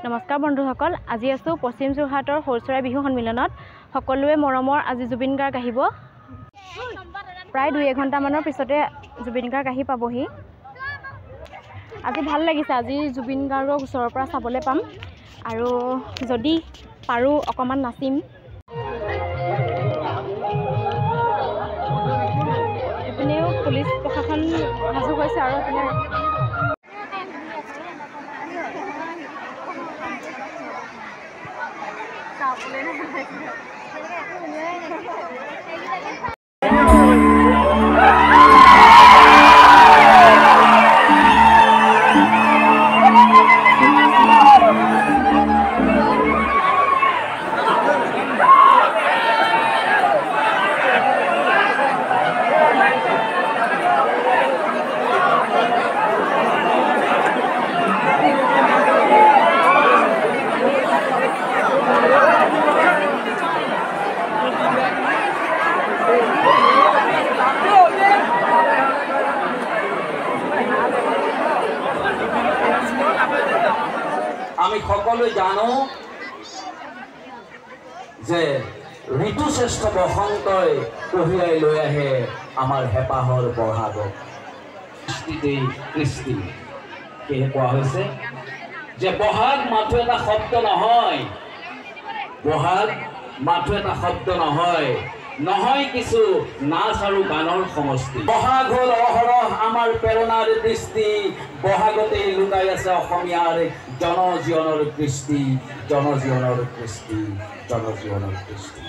নমস্কাৰ বন্ধুসকল, আজি আছোঁ পশ্চিম যোৰহাটৰ সৰুচৰাই বিহু সন্মিলনত। সকলোৱে মৰমৰ আজি জুবিন গাৰ্গ আহিব। প্ৰায় 2-1 ঘণ্টামানৰ পিছতে জুবিন গাৰ্গ আহি পাবহি। আজি ভাল লাগিছে, আজি জুবিন গাৰ্গক ওচৰৰ পৰা চাবলৈ পাম আৰু যদি পাৰোঁ অকণমান নাচিম। এইপিনেও পুলিচ প্ৰশাসন সাজু হৈছে আৰু এইপিনে আমি সকলোৱে জানো যে ঋতুশ্ৰেষ্ঠ বসন্তই কঢ়িয়াই লৈ আহে আমাৰ হেঁপাহৰ বহাগক। কৃষ্টিতেই কৃষ্টি সেয়ে কোৱা হৈছে যে বহাগ মাথো এটা শব্দ নহয়, বহাগ মাথো এটা শব্দ নহয়, নহয় কিছু নাচ আৰু গানৰ সমষ্টি। বহাগ হ'ল অহৰহ আমাৰ প্ৰেৰণাৰ দৃষ্টি, বহাগতেই লুকাই আছে অসমীয়াৰ জনজীৱনৰ কৃষ্টি, জনজীৱনৰ কৃষ্টি, জনজীৱনৰ কৃষ্টি।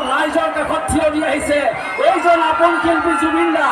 ৰাইজৰ কাষত থিয় দি আহিছে এইজন আপোন শিল্পী জুবিন দা।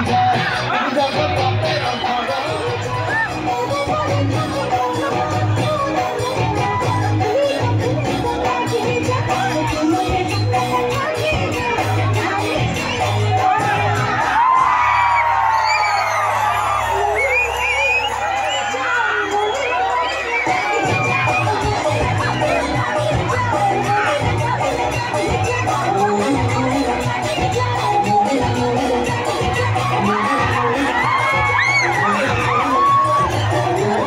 জয়